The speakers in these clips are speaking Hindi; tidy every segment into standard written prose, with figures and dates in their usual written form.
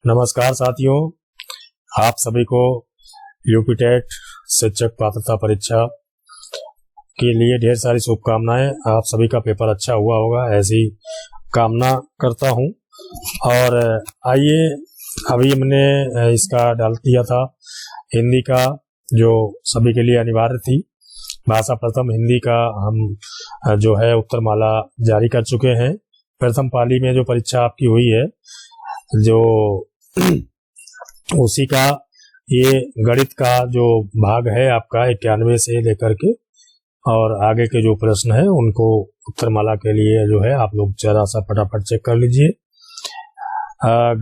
नमस्कार साथियों, आप सभी को यूपी टेट शिक्षक पात्रता परीक्षा के लिए ढेर सारी शुभकामनाएं। आप सभी का पेपर अच्छा हुआ होगा, ऐसी कामना करता हूं। और आइए, अभी हमने इसका डाल दिया था हिंदी का, जो सभी के लिए अनिवार्य थी। भाषा प्रथम हिंदी का हम जो है उत्तरमाला जारी कर चुके हैं। प्रथम पाली में जो परीक्षा आपकी हुई है, जो उसी का ये गणित का जो भाग है आपका 91 से लेकर के और आगे के जो प्रश्न है उनको उत्तरमाला के लिए जो है आप लोग जरा सा फटाफट चेक कर लीजिए।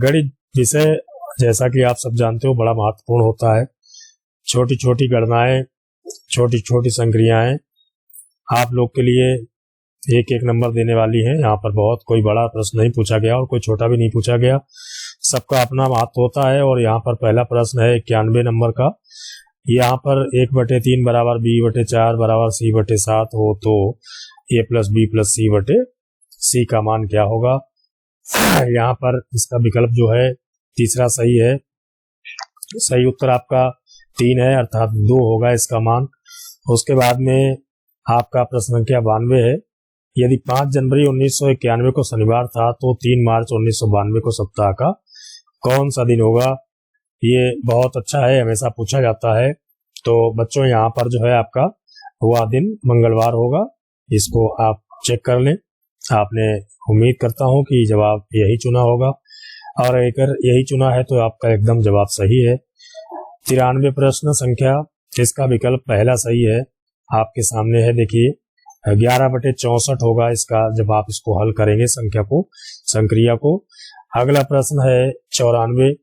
गणित विषय जैसा कि आप सब जानते हो बड़ा महत्वपूर्ण होता है। छोटी छोटी गणनाएं, छोटी छोटी संक्रियाएं आप लोग के लिए एक एक नंबर देने वाली हैं। यहाँ पर बहुत कोई बड़ा प्रश्न नहीं पूछा गया और कोई छोटा भी नहीं पूछा गया, सबका अपना महत्व होता है। और यहाँ पर पहला प्रश्न है 91 नंबर का। यहाँ पर 1/3 बराबर b/4 बराबर c/7 हो तो a + b + c/c का मान क्या होगा। यहाँ पर इसका विकल्प जो है तीसरा सही है। सही उत्तर आपका 3 है, अर्थात 2 होगा इसका मान। उसके बाद में आपका प्रश्न संख्या 92 है। यदि 5 जनवरी 1991 को शनिवार था तो 3 मार्च 1992 को सप्ताह का कौन सा दिन होगा। ये बहुत अच्छा है, हमेशा पूछा जाता है। तो बच्चों यहाँ पर जो है आपका वह दिन मंगलवार होगा, इसको आप चेक कर लें। आपने उम्मीद करता हूँ कि जवाब यही चुना होगा, और अगर यही चुना है तो आपका एकदम जवाब सही है। 93 प्रश्न संख्या, इसका विकल्प पहला सही है, आपके सामने है। देखिए 11/64 होगा इसका जब आप इसको हल करेंगे संक्रिया को। अगला प्रश्न है 94।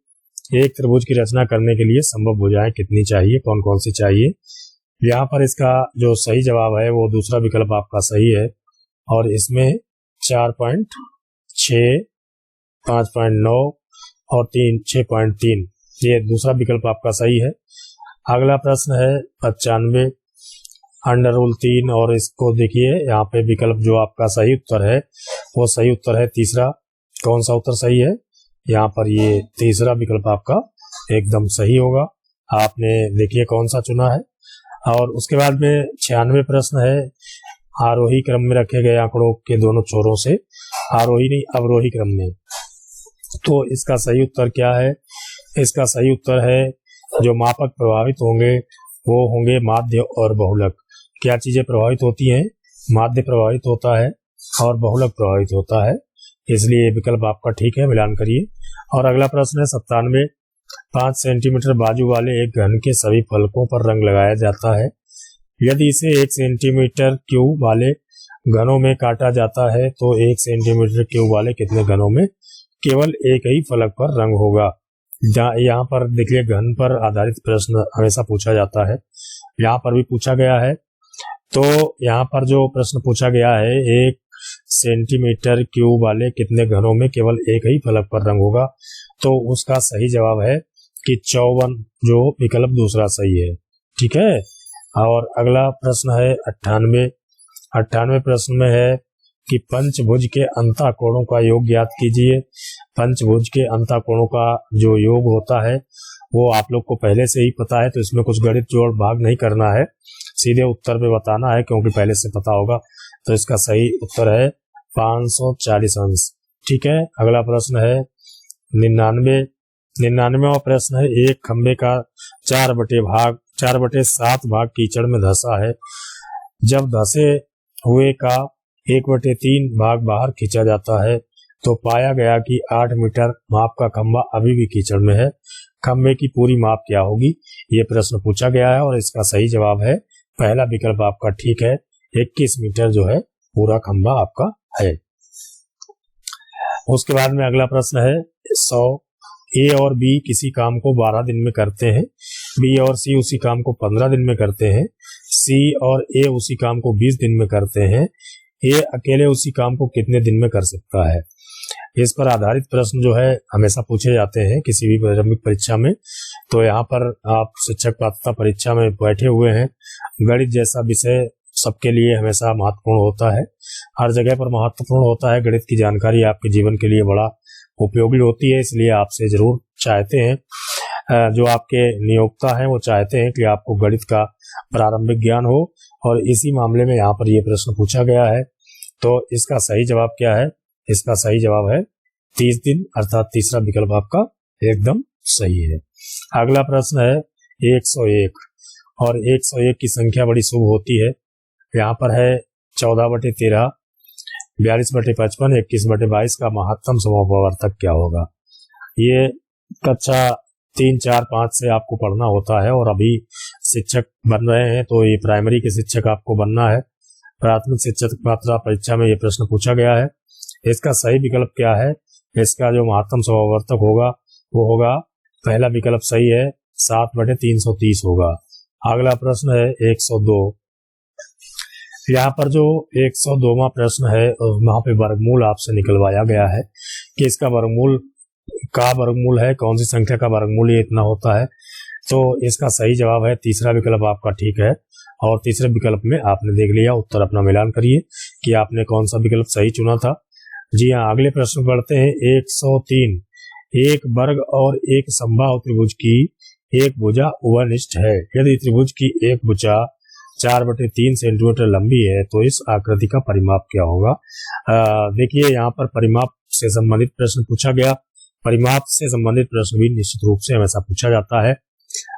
एक त्रिभुज की रचना करने के लिए संभव भुजाएं कितनी चाहिए, कौन कौन सी चाहिए। यहाँ पर इसका जो सही जवाब है वो दूसरा विकल्प आपका सही है, और इसमें 4.6, 5.9 और 6.3 ये दूसरा विकल्प आपका सही है। अगला प्रश्न है 95 √3, और इसको देखिए यहाँ पे विकल्प जो आपका सही उत्तर है वो सही उत्तर है तीसरा। कौन सा उत्तर सही है, यहाँ पर ये तीसरा विकल्प आपका एकदम सही होगा। आपने देखिए कौन सा चुना है। और उसके बाद में 96 प्रश्न है आरोही क्रम में रखे गए आंकड़ों के दोनों छोरों से, आरोही नहीं अवरोही क्रम में। तो इसका सही उत्तर क्या है। इसका सही उत्तर है जो मापक प्रभावित होंगे वो होंगे माध्य और बहुलक। क्या चीजें प्रभावित होती हैं, माध्य प्रभावित होता है और बहुलक प्रभावित होता है, इसलिए विकल्प आपका ठीक है, मिलान करिए। और अगला प्रश्न है 97। 5 सेंटीमीटर बाजू वाले एक घन के सभी फलकों पर रंग लगाया जाता है। यदि इसे 1 सेंटीमीटर क्यूब वाले घनों में काटा जाता है तो 1 सेंटीमीटर क्यूब वाले कितने घनों में केवल एक ही फलक पर रंग होगा। यहाँ पर देखिए घन पर आधारित प्रश्न हमेशा पूछा जाता है, यहाँ पर भी पूछा गया है। तो यहाँ पर जो प्रश्न पूछा गया है 1 सेंटीमीटर क्यूब वाले कितने घनों में केवल एक ही फलक पर रंग होगा, तो उसका सही जवाब है कि 54, जो विकल्प दूसरा सही है। ठीक है। और अगला प्रश्न है 98। 98 प्रश्न में है कि पंचभुज के अंतःकोणों का योग ज्ञात कीजिए। पंचभुज के अंतःकोणों का जो योग होता है वो आप लोग को पहले से ही पता है, तो इसमें कुछ गणित जोड़ भाग नहीं करना है, सीधे उत्तर पे बताना है क्योंकि पहले से पता होगा। तो इसका सही उत्तर है 540 अंश। ठीक है। अगला प्रश्न है 99वां प्रश्न है एक खंबे का 4/7 भाग कीचड़ में धंसा है। जब धंसे हुए का 1/3 भाग बाहर खींचा जाता है तो पाया गया कि 8 मीटर माप का खंबा अभी भी कीचड़ में है। खंबे की पूरी माप क्या होगी, ये प्रश्न पूछा गया है, और इसका सही जवाब है पहला विकल्प आपका ठीक है, 21 मीटर जो है पूरा खंबा आपका है। उसके बाद में अगला प्रश्न है 100। ए और बी किसी काम को 12 दिन में करते हैं, बी और सी उसी काम को 15 दिन में करते हैं, सी और ए उसी काम को 20 दिन में करते हैं। ए अकेले उसी काम को कितने दिन में कर सकता है। इस पर आधारित प्रश्न जो है हमेशा पूछे जाते हैं किसी भी प्रारंभिक परीक्षा में। तो यहाँ पर आप शिक्षक पात्रता परीक्षा में बैठे हुए हैं, गणित जैसा विषय सबके लिए हमेशा महत्वपूर्ण होता है, हर जगह पर महत्वपूर्ण होता है। गणित की जानकारी आपके जीवन के लिए बड़ा उपयोगी होती है, इसलिए आपसे जरूर चाहते हैं, जो आपके नियोक्ता हैं वो चाहते हैं कि आपको गणित का प्रारंभिक ज्ञान हो, और इसी मामले में यहाँ पर ये प्रश्न पूछा गया है। तो इसका सही जवाब क्या है? इसका सही जवाब है 30 दिन, अर्थात तीसरा विकल्प आपका एकदम सही है। अगला प्रश्न है 101, और 101 की संख्या बड़ी शुभ होती है। यहाँ पर है 14/13, 42/55, 21/22 का महत्तम समपवर्तक क्या होगा? ये कक्षा 3, 4, 5 से आपको पढ़ना होता है, और अभी शिक्षक बन रहे हैं तो ये प्राइमरी के शिक्षक आपको बनना है। प्राथमिक शिक्षक पात्रता परीक्षा में ये प्रश्न पूछा गया है। इसका सही विकल्प क्या है? इसका जो महत्तम समपवर्तक होगा वो होगा, पहला विकल्प सही है, 7/330 होगा। अगला प्रश्न है 102। यहाँ पर जो 102वां प्रश्न है वहां पे वर्गमूल आपसे निकलवाया गया है कि इसका वर्गमूल है, कौन सी संख्या का वर्गमूल ये इतना होता है। तो इसका सही जवाब है तीसरा विकल्प आपका ठीक है, और तीसरे विकल्प में आपने देख लिया। उत्तर अपना मिलान करिए कि आपने कौन सा विकल्प सही चुना था। जी हाँ, अगले प्रश्न पढ़ते हैं 103। एक वर्ग और एक समबाहु त्रिभुज की एक भुजा उभयनिष्ठ है। यदि त्रिभुज की एक भुजा 4/3 सेंटीमीटर लंबी है तो इस आकृति का परिमाप क्या होगा? देखिए, यहाँ पर परिमाप से संबंधित प्रश्न पूछा गया। परिमाप से संबंधित प्रश्न भी निश्चित रूप से हमेशा पूछा जाता है,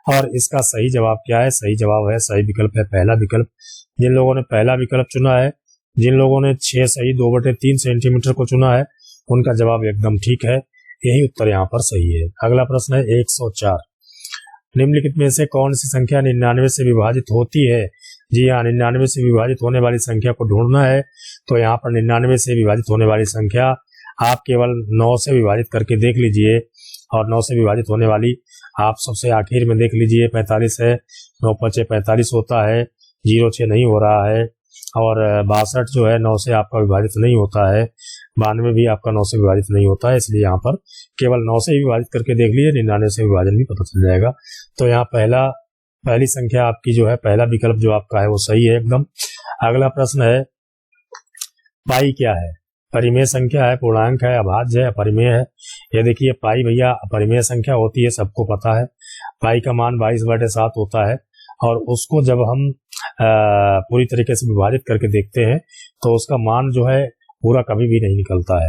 और इसका सही जवाब क्या है? सही जवाब है, सही विकल्प है पहला विकल्प। जिन लोगों ने पहला विकल्प चुना है, जिन लोगों ने 6 सही 2/3 सेंटीमीटर को चुना है, उनका जवाब एकदम ठीक है। यही उत्तर यहाँ पर सही है। अगला प्रश्न है 104। निम्नलिखित में से कौन सी संख्या 99 से विभाजित होती है? जी हाँ, 99 से विभाजित होने वाली संख्या को ढूंढना है। तो यहाँ पर 99 से विभाजित होने वाली संख्या आप केवल 9 से विभाजित करके देख लीजिए, और 9 से विभाजित होने वाली आप सबसे आखिर में देख लीजिए। 45 है, 9 × 45 होता है, 0 6 नहीं हो रहा है, और 62 जो है 9 से आपका विभाजित नहीं होता है, 92 भी आपका 9 से विभाजित नहीं होता है। इसलिए यहाँ पर केवल 9 से ही विभाजित करके देख लीजिए, 99 से विभाजन भी पता चल जाएगा। तो यहाँ पहली संख्या आपकी जो है, पहला विकल्प जो आपका है वो सही है एकदम। अगला प्रश्न है पाई क्या है? परिमेय संख्या है, पूर्णांक है, अभाज्य है, अपरिमेय है। ये देखिए, पाई भैया अपरिमेय संख्या होती है, सबको पता है। पाई का मान 22/7 होता है, और उसको जब हम पूरी तरीके से विभाजित करके देखते हैं तो उसका मान जो है पूरा कभी भी नहीं निकलता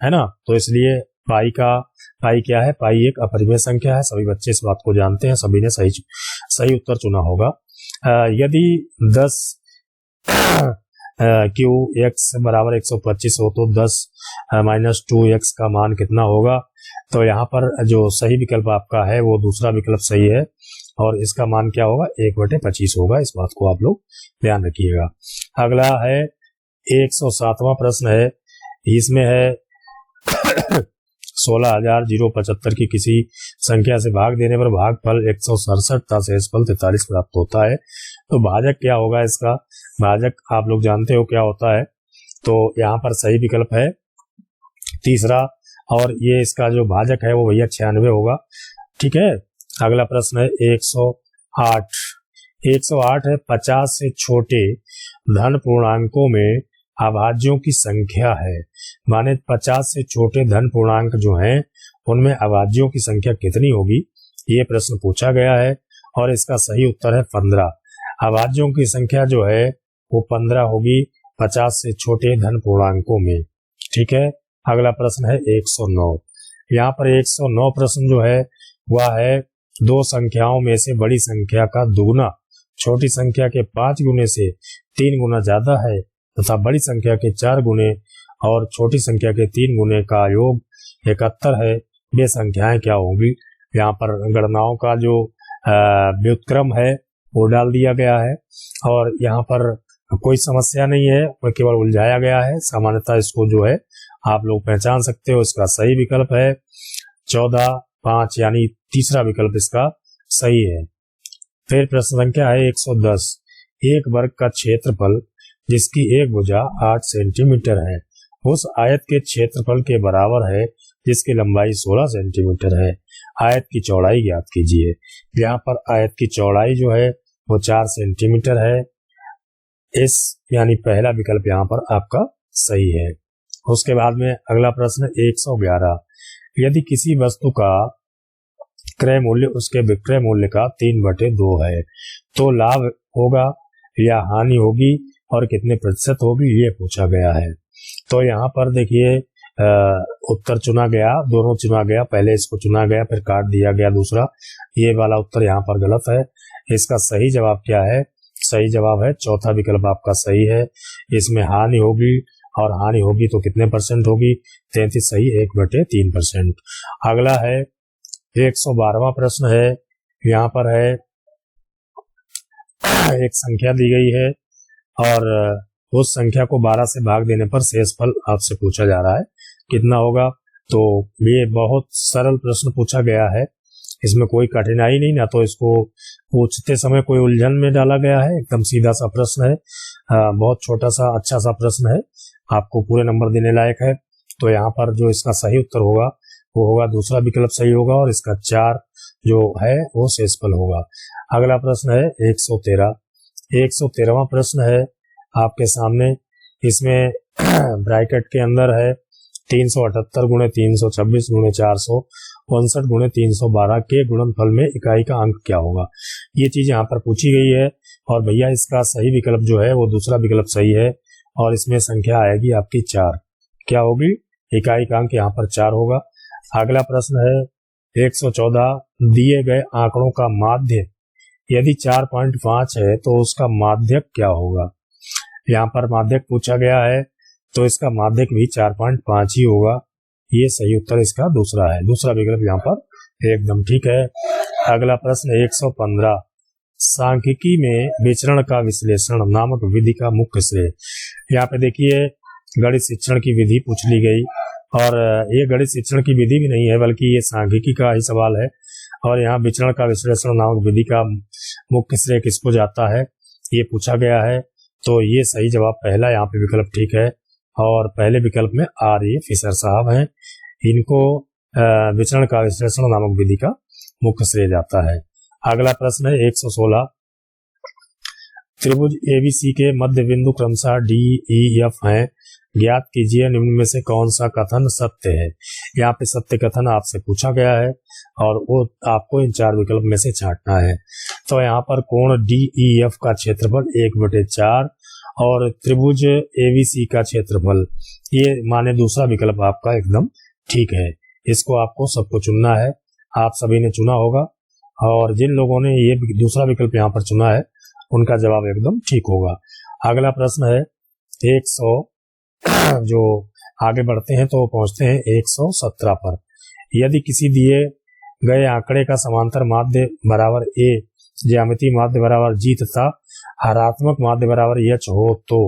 है ना। तो इसलिए पाई क्या है? पाई एक अपरिमेय संख्या है। सभी बच्चे इस बात को जानते हैं, सभी ने सही उत्तर चुना होगा। यदि 10 QX = 125 हो तो 10 - 2X का मान कितना होगा? तो यहाँ पर जो सही विकल्प आपका है वो दूसरा विकल्प सही है, और इसका मान क्या होगा? 1/25 होगा। इस बात को आप लोग ध्यान रखिएगा। अगला है 107वां प्रश्न है। इसमें है 16,075 की किसी संख्या से भाग देने पर भागफल 167 तथा शेषफल 43 प्राप्त होता है। तो भाजक क्या होगा? इसका भाजक आप लोग जानते हो क्या होता है। तो यहाँ पर सही विकल्प है तीसरा, और ये इसका जो भाजक है वो भैया 96 होगा। ठीक है। अगला प्रश्न है 108। 108 है 50 से छोटे धन पूर्णांकों में अभाज्यों की संख्या है। माने 50 से छोटे धन पूर्णांक जो हैं उनमें अभाज्यों की संख्या कितनी होगी, ये प्रश्न पूछा गया है, और इसका सही उत्तर है 15। अभाज्यों की संख्या जो है वो 15 होगी 50 से छोटे धन पूर्णांकों में। ठीक है। अगला प्रश्न है 109। यहाँ पर 109 प्रश्न जो है वह है दो संख्याओं में से बड़ी संख्या का दुगुना छोटी संख्या के 5 गुने से 3 गुना ज्यादा है तथा बड़ी संख्या के 4 गुने और छोटी संख्या के 3 गुने का योग 71 है। वे संख्याएं क्या होंगी? यहाँ पर गणनाओं का जो व्युत्क्रम है वो डाल दिया गया है, और यहाँ पर कोई समस्या नहीं है, वो केवल उलझाया गया है। सामान्यतः इसको जो है आप लोग पहचान सकते हो। इसका सही विकल्प है 14, 5, यानी तीसरा विकल्प इसका सही है। फिर प्रश्न संख्या है 110। एक वर्ग का क्षेत्रफल जिसकी एक भुजा 8 सेंटीमीटर है उस आयत के क्षेत्रफल के बराबर है जिसकी लंबाई 16 सेंटीमीटर है। आयत की चौड़ाई ज्ञात कीजिए। यहाँ पर आयत की चौड़ाई जो है वो 4 सेंटीमीटर है। इस यानी पहला विकल्प यहाँ पर आपका सही है। उसके बाद में अगला प्रश्न 111। यदि किसी वस्तु का क्रय मूल्य उसके विक्रय मूल्य का 3/2 है तो लाभ होगा या हानि होगी और कितने प्रतिशत होगी, ये पूछा गया है। तो यहाँ पर देखिए उत्तर चुना गया, दोनों चुना गया, पहले इसको चुना गया फिर काट दिया गया दूसरा, ये वाला उत्तर यहाँ पर गलत है। इसका सही जवाब क्या है? सही जवाब है चौथा विकल्प आपका सही है। इसमें हानि होगी और हानि होगी तो कितने परसेंट होगी? 33 सही, 1/3%। अगला है 112वां प्रश्न है। यहाँ पर है एक संख्या दी गई है और उस संख्या को 12 से भाग देने पर शेषफल आपसे पूछा जा रहा है, कितना होगा? तो ये बहुत सरल प्रश्न पूछा गया है, इसमें कोई कठिनाई नहीं, ना तो इसको पूछते समय कोई उलझन में डाला गया है, एकदम सीधा सा प्रश्न है। बहुत छोटा सा अच्छा सा प्रश्न है, आपको पूरे नंबर देने लायक है। तो यहाँ पर जो इसका सही उत्तर होगा वो होगा दूसरा विकल्प सही होगा और इसका 4 जो है वो शेषफल होगा। अगला प्रश्न है 113वां प्रश्न है आपके सामने। इसमें ब्रैकेट के अंदर है 378 गुणे 326 गुणे 459 गुणे 312 के गुणनफल में इकाई का अंक क्या होगा, ये चीज यहाँ पर पूछी गई है। और भैया इसका सही विकल्प जो है वो दूसरा विकल्प सही है और इसमें संख्या आएगी आपकी 4। क्या होगी? इकाई का अंक यहाँ पर 4 होगा। अगला प्रश्न है 114, दिए गए आंकड़ों का माध्य यदि 4.5 है तो उसका माध्यक क्या होगा। यहाँ पर माध्यक पूछा गया है तो इसका माध्यक भी 4.5 ही होगा। ये सही उत्तर इसका दूसरा है, दूसरा विकल्प यहाँ पर एकदम ठीक है। अगला प्रश्न 115, सांख्यिकी में विचरण का विश्लेषण नामक विधि का मुख्य श्रेय। यहाँ पे देखिए गणित शिक्षण की विधि पूछ ली गई और ये गणित शिक्षण की विधि भी नहीं है बल्कि ये सांख्यिकी का ही सवाल है। और यहाँ विचरण का विश्लेषण नामक विधि का मुख्य श्रेय किसको जाता है, ये पूछा गया है। तो ये सही जवाब पहला यहाँ पे विकल्प ठीक है और पहले विकल्प में आर.ए. फिशर साहब हैं, इनको विचरण का विश्लेषण नामक विधि का मुख्य श्रेय जाता है। अगला प्रश्न है 116, त्रिभुज एबीसी के मध्य बिंदु क्रमशः डी ई एफ हैं, ज्ञात कीजिए निम्न में से कौन सा कथन सत्य है। यहाँ पे सत्य कथन आपसे पूछा गया है और वो आपको इन 4 विकल्प में से छांटना है। तो यहाँ पर कोण डी ई एफ का क्षेत्रफल 1/4 और त्रिभुज एबीसी का क्षेत्रफल, ये माने दूसरा विकल्प आपका एकदम ठीक है। इसको आपको सबको चुनना है, आप सभी ने चुना होगा और जिन लोगों ने ये दूसरा विकल्प यहाँ पर चुना है उनका जवाब एकदम ठीक होगा। अगला प्रश्न है 100, जो आगे बढ़ते हैं तो पहुंचते हैं 117 पर। यदि किसी दिए गए आंकड़े का समांतर माध्य बराबर ए, ज्यामितीय माध्य बराबर जी तथा हरात्मक माध्य बराबर एच हो तो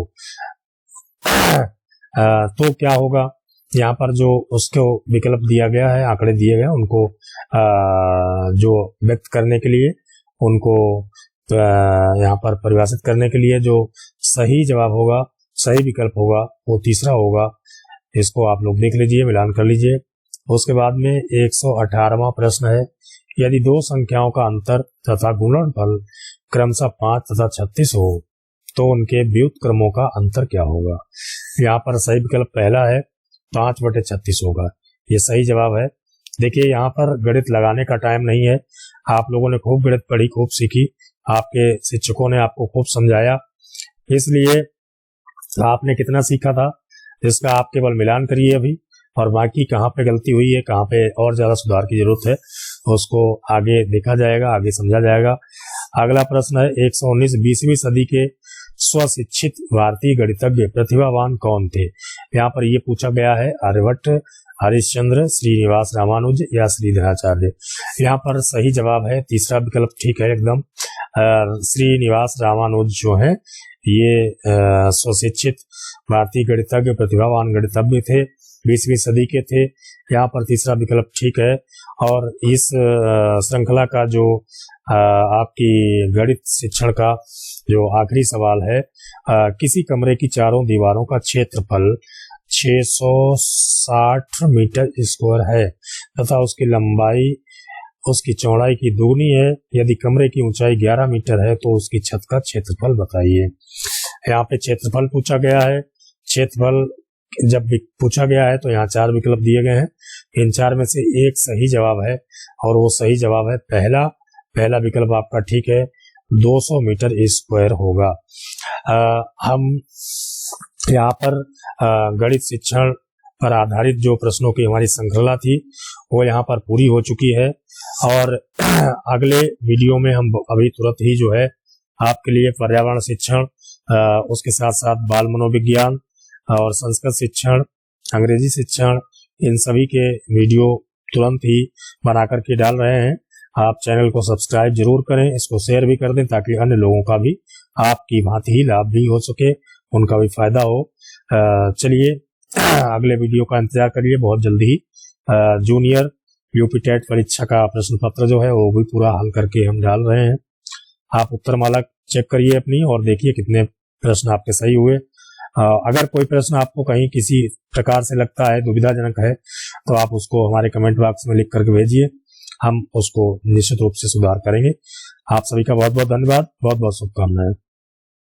क्या होगा। यहाँ पर जो उसको विकल्प दिया गया है, आंकड़े दिए गए उनको जो व्यक्त करने के लिए, उनको यहाँ पर परिभाषित करने के लिए जो सही जवाब होगा, सही विकल्प होगा वो तीसरा होगा। इसको आप लोग देख लीजिए, मिलान कर लीजिए। उसके बाद में 118वां प्रश्न है, यदि दो संख्याओं का अंतर तथा गुणनफल क्रमशः 5 तथा 36 हो तो उनके व्युत्क्रमों का अंतर क्या होगा। यहाँ पर सही विकल्प पहला है, 5/36 होगा, ये सही जवाब है। देखिए यहाँ पर गणित लगाने का टाइम नहीं है, आप लोगों ने खूब गणित पढ़ी, खूब सीखी, आपके शिक्षकों ने आपको खूब समझाया, इसलिए आपने कितना सीखा था इसका आप केवल मिलान करिए अभी, और बाकी कहाँ पे गलती हुई है, कहाँ पे और ज्यादा सुधार की जरूरत है उसको आगे देखा जाएगा, आगे समझा जाएगा। अगला प्रश्न है 119, 20वीं सदी के स्वशिक्षित भारतीय गणितज्ञ प्रतिभावान कौन थे। यहाँ पर ये पूछा गया है, आर्यभट्ट, हरिश्चंद्र, श्रीनिवास रामानुज या श्रीधराचार्य। यहाँ पर सही जवाब है तीसरा विकल्प ठीक है एकदम। श्रीनिवास रामानुज जो है ये स्वशिक्षित भारतीय गणितज्ञ प्रतिभावान गणितज्ञ थे, 20वीं सदी के थे। यहाँ पर तीसरा विकल्प ठीक है। और इस श्रृंखला का जो आपकी गणित शिक्षण का जो आखिरी सवाल है, किसी कमरे की चारों दीवारों का क्षेत्रफल 660 मीटर स्क्वायर है तथा उसकी लंबाई उसकी चौड़ाई की दुगनी है। यदि कमरे की ऊंचाई 11 मीटर है तो उसकी छत का क्षेत्रफल बताइए। यहाँ पे क्षेत्रफल पूछा गया है, क्षेत्रफल जब पूछा गया है तो यहाँ 4 विकल्प दिए गए हैं। इन 4 में से एक सही जवाब है और वो सही जवाब है पहला विकल्प आपका ठीक है, 200 मीटर स्क्वायर होगा। हम यहाँ पर गणित शिक्षण पर आधारित जो प्रश्नों की हमारी श्रृंखला थी वो यहाँ पर पूरी हो चुकी है और अगले वीडियो में हम अभी तुरंत ही जो है आपके लिए पर्यावरण शिक्षण, उसके साथ साथ बाल मनोविज्ञान और संस्कृत शिक्षण, अंग्रेजी शिक्षण, इन सभी के वीडियो तुरंत ही बना करके डाल रहे हैं। आप चैनल को सब्सक्राइब जरूर करें, इसको शेयर भी कर दें ताकि अन्य लोगों का भी आपकी भांति ही लाभ भी हो सके, उनका भी फायदा हो। चलिए अगले वीडियो का इंतजार करिए। बहुत जल्दी ही जूनियर यूपी टेट परीक्षा का प्रश्न पत्र जो है वो भी पूरा हल करके हम डाल रहे हैं। आप उत्तरमाला चेक करिए अपनी और देखिए कितने प्रश्न आपके सही हुए। अगर कोई प्रश्न आपको कहीं किसी प्रकार से लगता है, दुविधाजनक है, तो आप उसको हमारे कमेंट बॉक्स में लिख करके भेजिए, हम उसको निश्चित रूप से सुधार करेंगे। आप सभी का बहुत बहुत धन्यवाद, बहुत बहुत शुभकामनाएं।